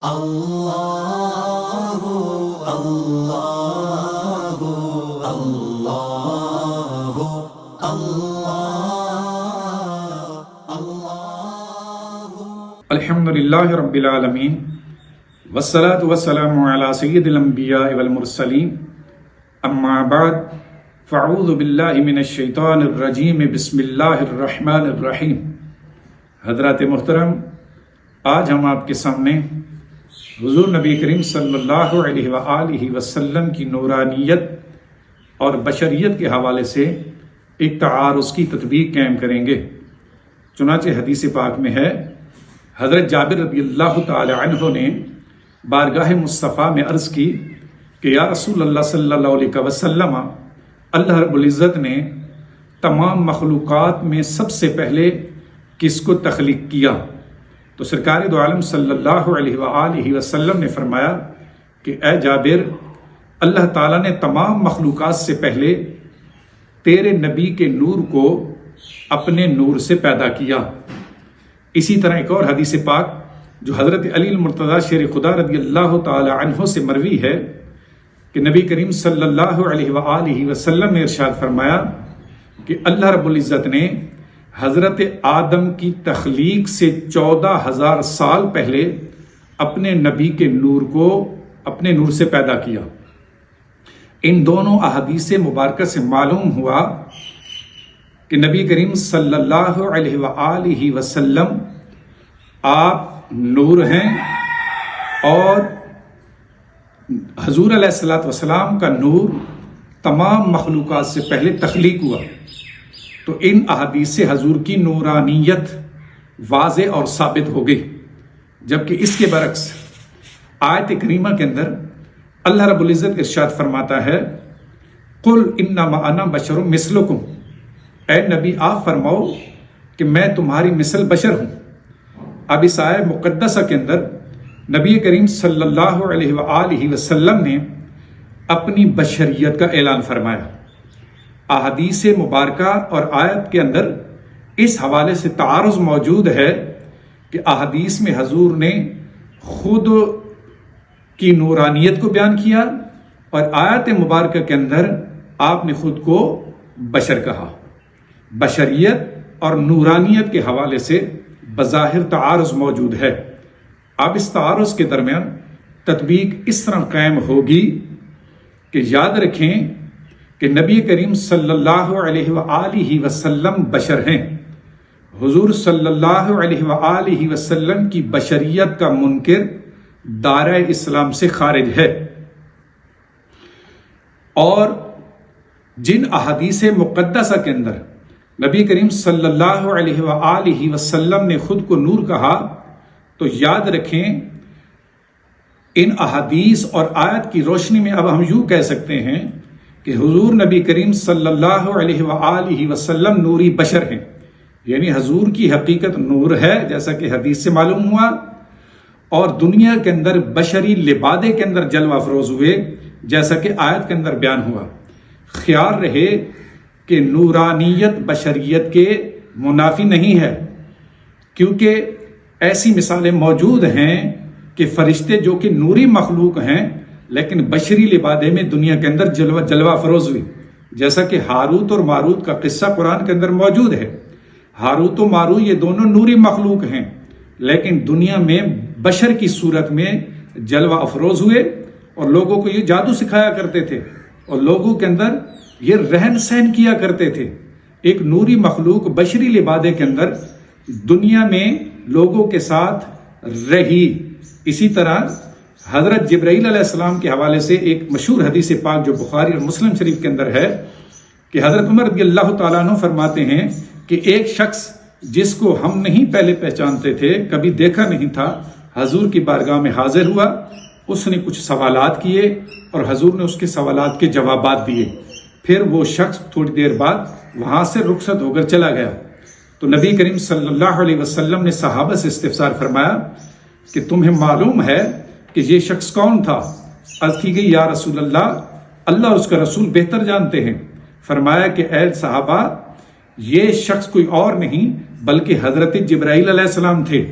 اللہ اللہ اللہ اللہ الحمدللہ رب العالمین والصلاة والسلام علی سید الانبیاء والمرسلین اما بعد فاعوذ باللہ من الشیطان الرجیم بسم اللہ الرحمن الرحیم۔ حضرات محترم، آج ہم آپ کے سامنے حضور نبی کریم صلی اللہ علیہ وآلہ وسلم کی نورانیت اور بشریت کے حوالے سے ایک تعارض کی تطبیق قائم کریں گے۔ چنانچہ حدیث پاک میں ہے، حضرت جابر رضی اللہ تعالی عنہ نے بارگاہ مصطفیٰ میں عرض کی کہ یا رسول اللہ صلی اللہ علیہ وسلم، اللہ رب العزت نے تمام مخلوقات میں سب سے پہلے کس کو تخلیق کیا؟ تو سرکار دو عالم صلی اللہ علیہ وآلہ وسلم نے فرمایا کہ اے جابر، اللہ تعالیٰ نے تمام مخلوقات سے پہلے تیرے نبی کے نور کو اپنے نور سے پیدا کیا۔ اسی طرح ایک اور حدیث پاک جو حضرت علی المرتضیٰ شیر خدا رضی اللہ تعالی عنہ سے مروی ہے کہ نبی کریم صلی اللہ علیہ وآلہ وسلم نے ارشاد فرمایا کہ اللہ رب العزت نے حضرت آدم کی تخلیق سے 14,000 سال پہلے اپنے نبی کے نور کو اپنے نور سے پیدا کیا۔ ان دونوں احادیث مبارکہ سے معلوم ہوا کہ نبی کریم صلی اللہ علیہ وآلہ وسلم آپ نور ہیں اور حضور علیہ السلام کا نور تمام مخلوقات سے پہلے تخلیق ہوا۔ تو ان احادیث سے حضور کی نورانیت واضح اور ثابت ہو گئی، جبکہ اس کے برعکس آیت کریمہ کے اندر اللہ رب العزت ارشاد فرماتا ہے قل انما انا بشر مثلکم، اے نبی آپ فرماؤ کہ میں تمہاری مثل بشر ہوں۔ اب اس آیت مقدسہ کے اندر نبی کریم صلی اللہ علیہ وآلہ وسلم نے اپنی بشریت کا اعلان فرمایا۔ احادیث مبارکہ اور آیت کے اندر اس حوالے سے تعارض موجود ہے کہ احادیث میں حضور نے خود کی نورانیت کو بیان کیا اور آیت مبارکہ کے اندر آپ نے خود کو بشر کہا۔ بشریت اور نورانیت کے حوالے سے بظاہر تعارض موجود ہے۔ اب اس تعارض کے درمیان تطبیق اس طرح قائم ہوگی کہ یاد رکھیں کہ نبی کریم صلی اللہ علیہ وآلہ وسلم بشر ہیں۔ حضور صلی اللہ علیہ وآلہ وسلم کی بشریت کا منکر دائرہ اسلام سے خارج ہے، اور جن احادیث مقدسہ کے اندر نبی کریم صلی اللہ علیہ وآلہ وسلم نے خود کو نور کہا، تو یاد رکھیں ان احادیث اور آیت کی روشنی میں اب ہم یوں کہہ سکتے ہیں کہ حضور نبی کریم صلی اللہ علیہ وآلہ وسلم نوری بشر ہیں، یعنی حضور کی حقیقت نور ہے جیسا کہ حدیث سے معلوم ہوا، اور دنیا کے اندر بشری لبادے کے اندر جلوہ افروز ہوئے جیسا کہ آیت کے اندر بیان ہوا۔ خیال رہے کہ نورانیت بشریت کے منافی نہیں ہے، کیونکہ ایسی مثالیں موجود ہیں کہ فرشتے جو کہ نوری مخلوق ہیں لیکن بشری لبادے میں دنیا کے اندر جلوہ افروز ہوئی، جیسا کہ ہاروت اور ماروت کا قصہ قرآن کے اندر موجود ہے۔ ہاروت و ماروت یہ دونوں نوری مخلوق ہیں لیکن دنیا میں بشر کی صورت میں جلوہ افروز ہوئے اور لوگوں کو یہ جادو سکھایا کرتے تھے اور لوگوں کے اندر یہ رہن سہن کیا کرتے تھے۔ ایک نوری مخلوق بشری لبادے کے اندر دنیا میں لوگوں کے ساتھ رہی۔ اسی طرح حضرت جبرائیل علیہ السلام کے حوالے سے ایک مشہور حدیث پاک جو بخاری اور مسلم شریف کے اندر ہے کہ حضرت عمر رضی اللہ تعالیٰ عنہ فرماتے ہیں کہ ایک شخص جس کو ہم نہیں پہلے پہچانتے تھے، کبھی دیکھا نہیں تھا، حضور کی بارگاہ میں حاضر ہوا، اس نے کچھ سوالات کیے اور حضور نے اس کے سوالات کے جوابات دیے، پھر وہ شخص تھوڑی دیر بعد وہاں سے رخصت ہو کر چلا گیا۔ تو نبی کریم صلی اللہ علیہ وسلم نے صحابہ سے استفسار فرمایا کہ تمہیں معلوم ہے کہ یہ شخص کون تھا؟ عرض کی گئی یا رسول اللہ اور اس کا رسول بہتر جانتے ہیں۔ فرمایا کہ اے صحابہ، یہ شخص کوئی اور نہیں بلکہ حضرت جبرائیل علیہ السلام تھے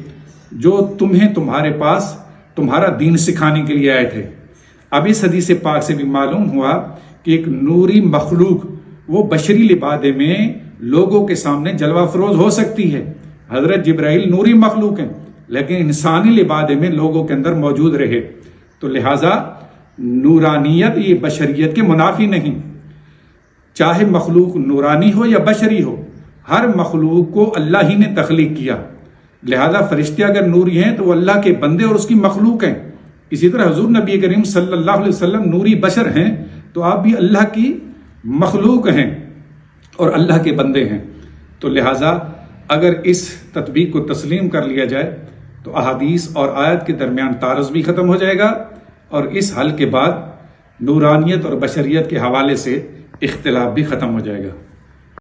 جو تمہیں تمہارے پاس تمہارا دین سکھانے کے لیے آئے تھے۔ اب اس حدیث پاک سے بھی معلوم ہوا کہ ایک نوری مخلوق وہ بشری لبادے میں لوگوں کے سامنے جلوہ فروز ہو سکتی ہے۔ حضرت جبرائیل نوری مخلوق ہیں لیکن انسانی لبادے میں لوگوں کے اندر موجود رہے، تو لہٰذا نورانیت یہ بشریت کے منافی نہیں، چاہے مخلوق نورانی ہو یا بشری ہو، ہر مخلوق کو اللہ ہی نے تخلیق کیا، لہذا فرشتے اگر نوری ہیں تو وہ اللہ کے بندے اور اس کی مخلوق ہیں۔ اسی طرح حضور نبی کریم صلی اللہ علیہ وسلم نوری بشر ہیں تو آپ بھی اللہ کی مخلوق ہیں اور اللہ کے بندے ہیں، تو لہٰذا اگر اس تطبیق کو تسلیم کر لیا جائے تو احادیث اور آیت کے درمیان تعارض بھی ختم ہو جائے گا، اور اس حل کے بعد نورانیت اور بشریت کے حوالے سے اختلاف بھی ختم ہو جائے گا۔